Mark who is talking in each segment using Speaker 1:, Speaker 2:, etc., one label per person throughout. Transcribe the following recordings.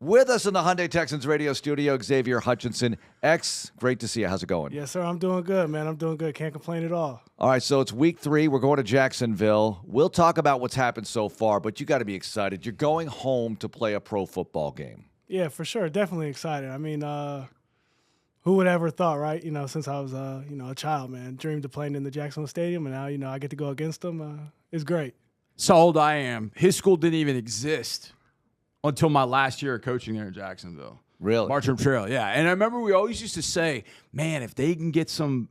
Speaker 1: With us in the Hyundai Texans radio studio, Xavier Hutchinson. X, great to see you. How's it going?
Speaker 2: Yes, sir. I'm doing good, man. I'm doing good. Can't complain at all.
Speaker 1: All right, so it's week 3. We're going to Jacksonville. We'll talk about what's happened so far, but you got to be excited. You're going home to play a pro football game.
Speaker 2: Yeah, for sure. Definitely excited. I mean, who would ever thought, right? You know, since I was, a child, man, dreamed of playing in the Jacksonville Stadium, and now, I get to go against them. It's great.
Speaker 3: So old I am. His school didn't even exist until my last year of coaching there in Jacksonville.
Speaker 1: Really?
Speaker 3: Marcham Trail, yeah. And I remember we always used to say, man, if they can get some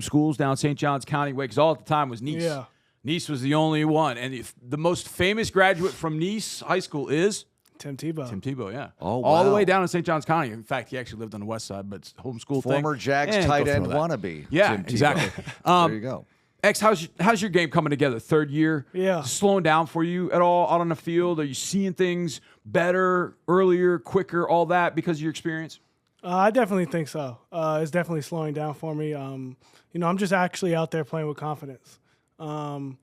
Speaker 3: schools down St. Johns County way, because all at the time was Nice.
Speaker 2: Yeah.
Speaker 3: Nice was the only one. And the most famous graduate from Nice High School is
Speaker 2: Tim Tebow.
Speaker 3: Tim Tebow, yeah.
Speaker 1: Oh, wow.
Speaker 3: All the way down in St. Johns County. In fact, he actually lived on the west side, but it's a homeschool thing.
Speaker 1: Former Jags
Speaker 3: And
Speaker 1: tight
Speaker 3: go
Speaker 1: end
Speaker 3: throw that.
Speaker 1: wannabe.
Speaker 3: Yeah,
Speaker 1: Tim Tebow.
Speaker 3: exactly.
Speaker 1: There you go.
Speaker 3: X, how's your game coming together? Third year?
Speaker 2: Yeah.
Speaker 3: Slowing down for you at all out on the field? Are you seeing things better, earlier, quicker, all that because of your experience?
Speaker 2: I definitely think so. It's definitely slowing down for me. I'm just actually out there playing with confidence. And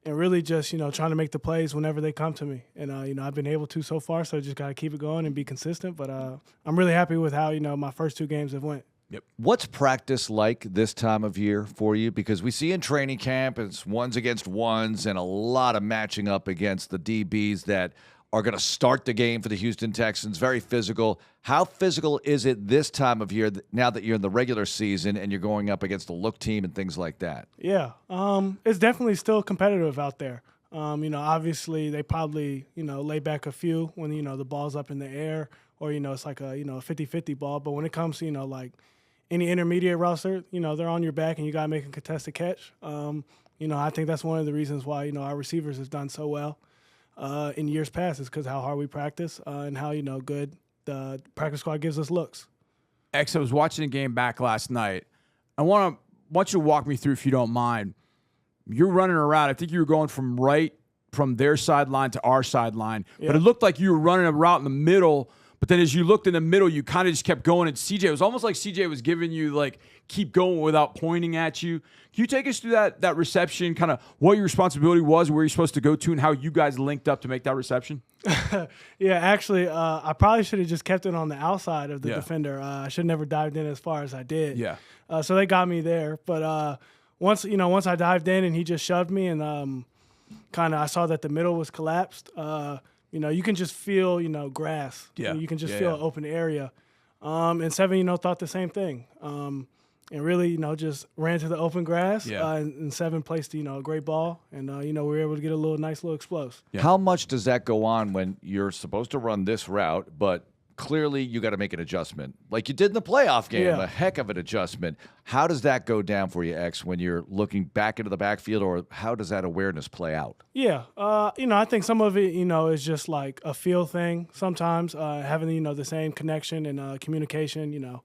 Speaker 2: really just, trying to make the plays whenever they come to me. And, I've been able to so far, so just got to keep it going and be consistent. But I'm really happy with how, my first 2 games have went.
Speaker 3: Yep.
Speaker 1: What's practice like this time of year for you? Because we see in training camp it's ones against ones and a lot of matching up against the DBs that are going to start the game for the Houston Texans. Very physical. How physical is it this time of year now that you're in the regular season and you're going up against a look team and things like that?
Speaker 2: Yeah, it's definitely still competitive out there. Obviously they probably, lay back a few when, the ball's up in the air or, it's like a, 50-50 ball. But when it comes to, like any intermediate roster, they're on your back and you got to make a contested catch. I think that's one of the reasons why, our receivers have done so well in years past is because how hard we practice and how, good the practice squad gives us looks.
Speaker 3: X, I was watching a game back last night. I want you to walk me through, if you don't mind. You're running around. I think you were going from their sideline to our sideline.
Speaker 2: Yeah.
Speaker 3: But it looked like you were running a route in the middle. But then as you looked in the middle, you kind of just kept going. And CJ, it was almost like CJ was giving you, like, keep going without pointing at you. Can you take us through that reception, kind of what your responsibility was, where you're supposed to go to, and how you guys linked up to make that reception?
Speaker 2: Yeah, actually, I probably should have just kept it on the outside of the
Speaker 3: Yeah.
Speaker 2: defender. I should have never dived in as far as I did.
Speaker 3: Yeah.
Speaker 2: So they got me there. But once I dived in and he just shoved me and I saw that the middle was collapsed, you can just feel, grass.
Speaker 3: Yeah.
Speaker 2: You can just
Speaker 3: Yeah,
Speaker 2: feel
Speaker 3: yeah.
Speaker 2: an open area. And Seven, thought the same thing. And really, just ran to the open grass.
Speaker 3: Yeah.
Speaker 2: And Seven placed, a great ball. And, we were able to get a nice little explosive.
Speaker 3: Yeah.
Speaker 1: How much does that go on when you're supposed to run this route, but clearly you got to make an adjustment like you did in the playoff game,
Speaker 2: Yeah.
Speaker 1: a heck of an adjustment. How does that go down for you, X, when you're looking back into the backfield, or how does that awareness play out?
Speaker 2: Yeah, I think some of it, is just like a feel thing. Sometimes having, the same connection and communication,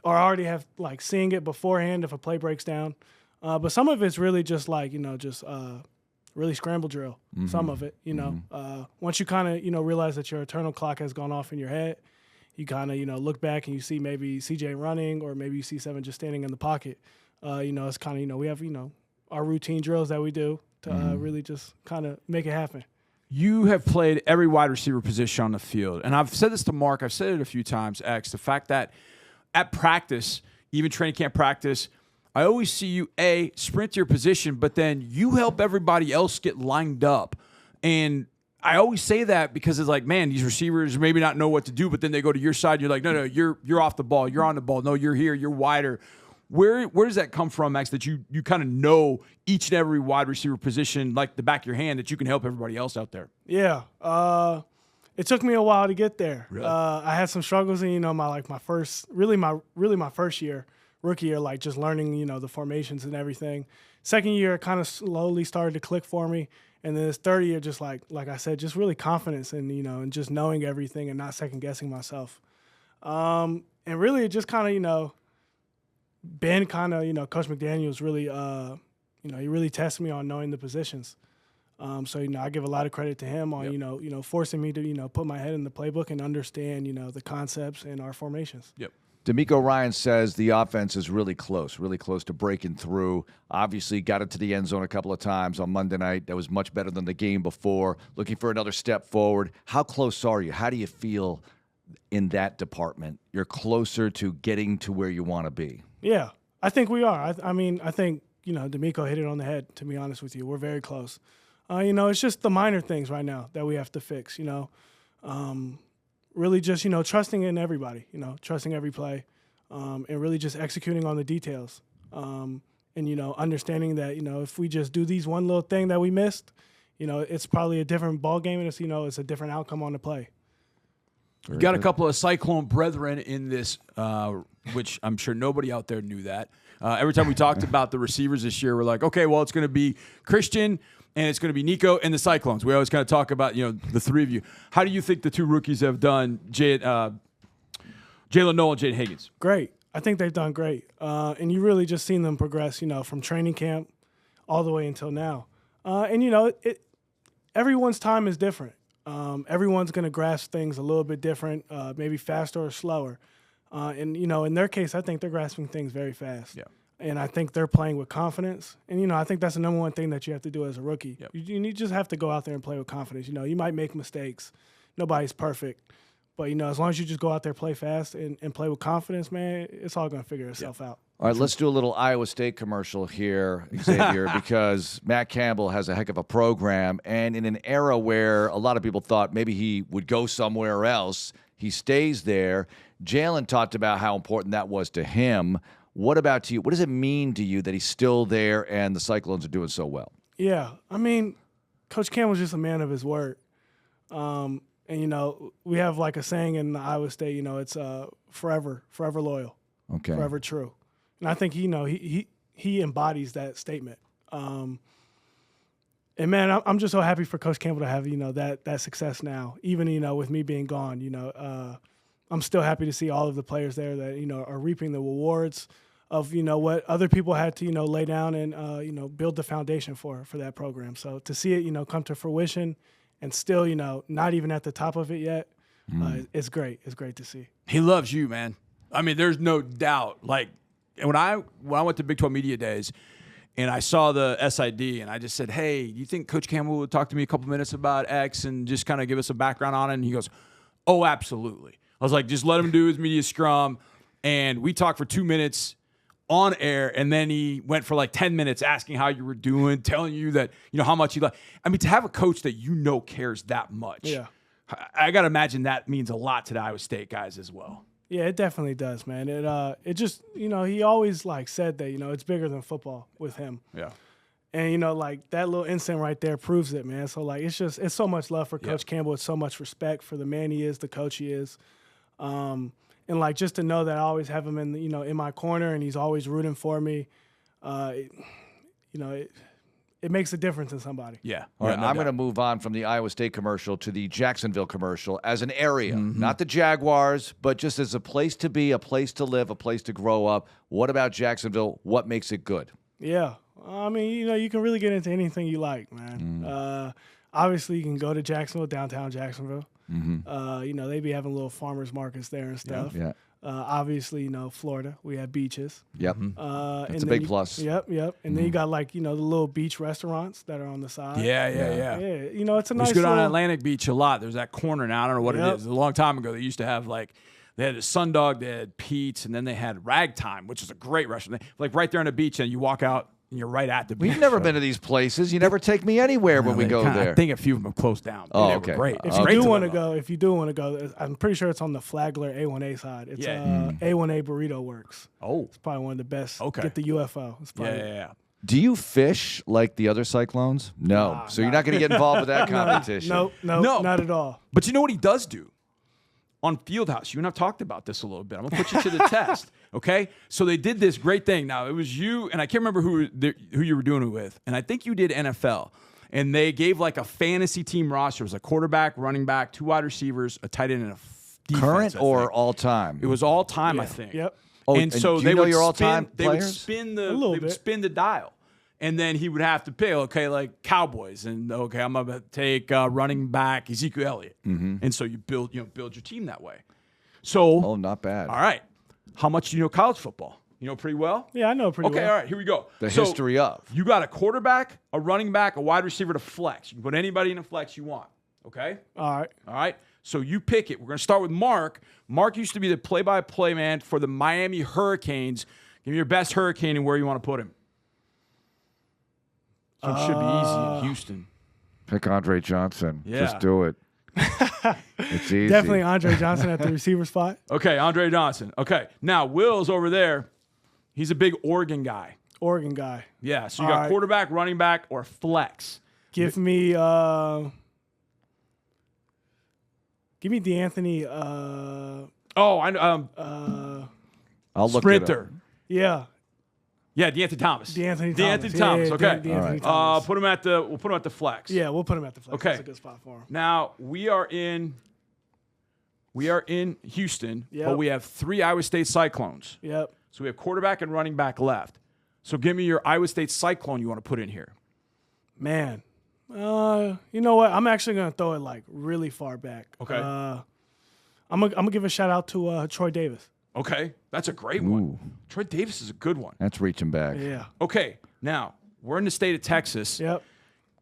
Speaker 2: or already have like seeing it beforehand if a play breaks down. But some of it's really just like, really scramble drill.
Speaker 1: Mm-hmm.
Speaker 2: Some of it, once you kind of, realize that your eternal clock has gone off in your head, you kind of, look back and you see maybe CJ running or maybe you see Seven just standing in the pocket. It's kind of, we have, our routine drills that we do to really just kind of make it happen.
Speaker 3: You have played every wide receiver position on the field. And I've said this to Mark. I've said it a few times, X. The fact that at practice, even training camp practice, I always see you, A, sprint to your position, but then you help everybody else get lined up. And I always say that because it's like, man, these receivers maybe not know what to do, but then they go to your side. You're like, no, you're off the ball. You're on the ball. No, you're here. You're wider. Where does that come from, Max, that you kind of know each and every wide receiver position like the back of your hand that you can help everybody else out there?
Speaker 2: Yeah. It took me a while to get there.
Speaker 3: Really?
Speaker 2: I had some struggles in, my first year, rookie year, like just learning, the formations and everything. Second year, it kind of slowly started to click for me. And then this third year, just like I said, just really confidence and, and just knowing everything and not second guessing myself. And really it just kind of, Ben kind of, Coach McDaniels really, he really tested me on knowing the positions. So, I give a lot of credit to him on,
Speaker 3: Yep.
Speaker 2: forcing me to, put my head in the playbook and understand, the concepts and our formations.
Speaker 3: Yep.
Speaker 1: DeMeco Ryans says the offense is really close to breaking through. Obviously, got into the end zone a couple of times on Monday night. That was much better than the game before. Looking for another step forward. How close are you? How do you feel in that department? You're closer to getting to where you want to be.
Speaker 2: Yeah, I think we are. I mean, I think, DeMeco hit it on the head, to be honest with you. We're very close. It's just the minor things right now that we have to fix, really just, trusting in everybody, trusting every play, and really just executing on the details. And, understanding that, if we just do these one little thing that we missed, it's probably a different ball game, and it's a different outcome on the play.
Speaker 3: You got a couple of Cyclone brethren in this, which I'm sure nobody out there knew that. Every time we talked about the receivers this year, we're like, okay, well, it's going to be Christian and it's going to be Nico and the Cyclones. We always kind of talk about, the three of you. How do you think the two rookies have done, Jalen Noel and Jaden Higgins?
Speaker 2: Great. I think they've done great. And you really just seen them progress, from training camp all the way until now. And, everyone's time is different. Everyone's going to grasp things a little bit different, maybe faster or slower. And, in their case, I think they're grasping things very fast.
Speaker 3: Yeah.
Speaker 2: And I think they're playing with confidence. And, I think that's the number one thing that you have to do as a rookie.
Speaker 3: Yep.
Speaker 2: You just have to go out there and play with confidence. You might make mistakes. Nobody's perfect. But, as long as you just go out there, play fast, and play with confidence, man, it's all going to figure itself out.
Speaker 1: All right, let's do a little Iowa State commercial here, Xavier, because Matt Campbell has a heck of a program. And in an era where a lot of people thought maybe he would go somewhere else, he stays there. Jalen talked about how important that was to him. What about to you? What does it mean to you that he's still there and the Cyclones are doing so well?
Speaker 2: Yeah, I mean, Coach Campbell's just a man of his word. And, we have like a saying in Iowa State, it's forever loyal, forever true. And I think, he embodies that statement. And, man, I'm just so happy for Coach Campbell to have, that success now. Even, with me being gone, I'm still happy to see all of the players there that, are reaping the rewards of, what other people had to, lay down and, build the foundation for that program. So to see it, come to fruition and still, not even at the top of it yet, it's great. It's great to see.
Speaker 3: He loves you, man. I mean, there's no doubt. Like, when I went to Big 12 Media Days and I saw the SID and I just said, hey, do you think Coach Campbell would talk to me a couple minutes about X and just kind of give us a background on it? And he goes, oh, absolutely. I was like, just let him do his media scrum. And we talked for 2 minutes on air, and then he went for like 10 minutes asking how you were doing, telling you that, how much you love. I mean, to have a coach that cares that much,
Speaker 2: yeah,
Speaker 3: I got to imagine that means a lot to the Iowa State guys as well.
Speaker 2: Yeah, it definitely does, man. It just, he always like said that, it's bigger than football with him.
Speaker 3: Yeah.
Speaker 2: And, like that little incident right there proves it, man. So like, it's so much love for Coach Campbell. It's so much respect for the man he is, the coach he is. And like, just to know that I always have him in, in my corner and he's always rooting for me. It makes a difference in somebody.
Speaker 3: Yeah.
Speaker 1: All right,
Speaker 3: no
Speaker 1: I'm
Speaker 3: doubt.
Speaker 1: going to move on from the Iowa State commercial to the Jacksonville commercial as an area, not the Jaguars, but just as a place to be, a place to live, a place to grow up. What about Jacksonville? What makes it good?
Speaker 2: Yeah. I mean, you can really get into anything you like, man. Obviously, you can go to Jacksonville, downtown Jacksonville. They be having little farmers markets there and stuff.
Speaker 1: Yeah.
Speaker 2: Obviously, Florida, we have beaches.
Speaker 1: Yep. That's a big plus.
Speaker 2: Yep. And then you got like, the little beach restaurants that are on the side.
Speaker 3: Yeah.
Speaker 2: It's a nice.
Speaker 3: We used to go down Atlantic Beach a lot. There's that corner now. I don't know what it is. A long time ago, they used to have like, they had a Sundog, they had Pete's, and then they had Ragtime, which is a great restaurant. Like right there on the beach, and you walk out and you're right at the beach.
Speaker 1: We've never been to these places. You never take me anywhere when we go there.
Speaker 3: I think a few of them have closed down.
Speaker 1: Oh,
Speaker 3: They
Speaker 1: okay.
Speaker 3: were great.
Speaker 2: If you do want to go, I'm pretty sure it's on the Flagler A1A side. It's A1A Burrito Works.
Speaker 3: Oh.
Speaker 2: It's probably one of the best.
Speaker 3: Okay.
Speaker 2: Get the UFO. It's probably,
Speaker 3: Yeah.
Speaker 1: Do you fish like the other Cyclones? No. So you're not going to get involved with that competition.
Speaker 2: No, not at all.
Speaker 3: But you know what he does do? On Fieldhouse, you and I've talked about this a little bit. I'm going to put you to the test, okay? So they did this great thing. Now, it was you, and I can't remember who you were doing it with, and I think you did NFL. And they gave like a fantasy team roster. It was a quarterback, running back, 2 wide receivers, a tight end, and a defense.
Speaker 1: Current or all time?
Speaker 3: It was all time, I think.
Speaker 2: Yep.
Speaker 1: Oh,
Speaker 3: and so
Speaker 1: do
Speaker 3: they
Speaker 1: you know
Speaker 3: would
Speaker 1: your all-time
Speaker 3: They would
Speaker 1: players?
Speaker 3: spin
Speaker 2: A little bit.
Speaker 3: spin the dial. And then he would have to pick, okay, like Cowboys, and okay, I'm going to take running back Ezekiel Elliott. And so you build your team that way. So,
Speaker 1: Oh, not bad.
Speaker 3: all right, How much do you know college football? You know pretty well?
Speaker 2: Yeah, I know pretty
Speaker 3: Okay,
Speaker 2: well.
Speaker 3: all right, here we go.
Speaker 1: The
Speaker 3: So,
Speaker 1: history of.
Speaker 3: You got a quarterback, a running back, a wide receiver to flex. You can put anybody in a flex you want. Okay?
Speaker 2: All right.
Speaker 3: All right. So you pick it. We're going to start with Mark. Mark used to be the play-by-play man for the Miami Hurricanes. Give me your best Hurricane and where you want to put him. So it should be easy in Houston.
Speaker 1: Pick Andre Johnson.
Speaker 3: Yeah.
Speaker 1: Just do it. It's easy.
Speaker 2: Definitely Andre Johnson at the receiver spot.
Speaker 3: Okay, Andre Johnson. Okay. Now, Will's over there. He's a big Oregon guy.
Speaker 2: Oregon guy.
Speaker 3: Yeah, so you
Speaker 2: All
Speaker 3: got
Speaker 2: right.
Speaker 3: quarterback, running back, or flex.
Speaker 2: Give me D'Anthony.
Speaker 3: Oh, I know.
Speaker 1: I'll look
Speaker 3: Sprinter.
Speaker 2: Yeah,
Speaker 3: Yeah, D'Anthony Thomas.
Speaker 2: D'Anthony
Speaker 3: D'Anthony
Speaker 2: Thomas.
Speaker 3: Thomas.
Speaker 2: Yeah,
Speaker 3: Okay.
Speaker 2: D'Anthony Thomas.
Speaker 3: We'll put him at the flex.
Speaker 2: Yeah, we'll put him at the flex.
Speaker 3: Okay.
Speaker 2: That's a good spot for him.
Speaker 3: Now we are in Houston,
Speaker 2: Yep.
Speaker 3: but we have 3 Iowa State Cyclones.
Speaker 2: Yep.
Speaker 3: So we have quarterback and running back left. So give me your Iowa State Cyclone you want to put in here.
Speaker 2: Man. You know what? I'm actually gonna throw it like really far back.
Speaker 3: Okay.
Speaker 2: I'm gonna give a shout out to Troy Davis.
Speaker 3: Okay, that's a great one. Troy Davis is a good one.
Speaker 1: That's reaching back.
Speaker 2: Yeah.
Speaker 3: Okay, now we're in the state of Texas.
Speaker 2: Yep.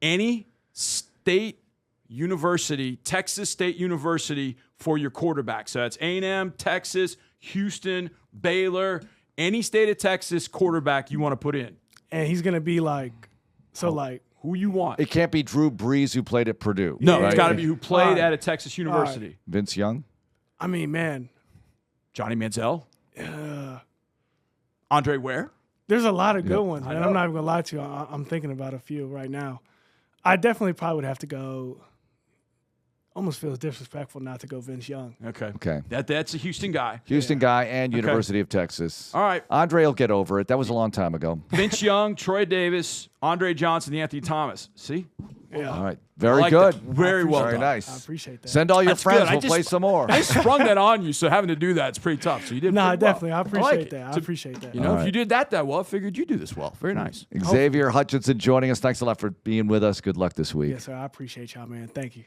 Speaker 3: Any state university, Texas State University for your quarterback. So that's A&M, Texas, Houston, Baylor, any state of Texas quarterback you want to put in.
Speaker 2: And he's gonna be like, like.
Speaker 3: Who you want.
Speaker 1: It can't be Drew Brees who played at Purdue.
Speaker 3: No,
Speaker 1: right?
Speaker 3: it's got to be who played
Speaker 2: All right.
Speaker 3: at a Texas university.
Speaker 1: Vince Young.
Speaker 2: I mean, man.
Speaker 3: Johnny Manziel. Andre Ware.
Speaker 2: There's a lot of good ones, man.
Speaker 3: know.
Speaker 2: I'm not even gonna lie to you. I'm thinking about a few right now. I definitely probably would have to go. Almost feels disrespectful not to go Vince Young.
Speaker 3: Okay. That's a Houston guy.
Speaker 1: Houston guy and University of Texas.
Speaker 3: All right.
Speaker 1: Andre will get over it. That was a long time ago.
Speaker 3: Vince Young, Troy Davis, Andre Johnson, Anthony Thomas. See?
Speaker 2: Yeah.
Speaker 1: All right.
Speaker 3: I
Speaker 1: Very
Speaker 3: like
Speaker 1: good.
Speaker 3: that. Very well
Speaker 1: Very
Speaker 3: done.
Speaker 1: nice.
Speaker 2: I appreciate that.
Speaker 1: Send all your
Speaker 3: That's
Speaker 1: friends.
Speaker 3: good.
Speaker 1: We'll play some more.
Speaker 3: I sprung that on you, so having to do that is pretty tough. So you did
Speaker 2: No,
Speaker 3: pretty well.
Speaker 2: definitely. I
Speaker 3: like
Speaker 2: appreciate
Speaker 3: it.
Speaker 2: that. I
Speaker 3: So,
Speaker 2: appreciate that.
Speaker 3: You know,
Speaker 1: All
Speaker 3: if you
Speaker 1: right.
Speaker 3: did that well, I figured you do this well. Very nice.
Speaker 1: Xavier Hutchinson joining us. Thanks a lot for being with us. Good luck this week.
Speaker 2: Yes, sir. I appreciate y'all, man. Thank you.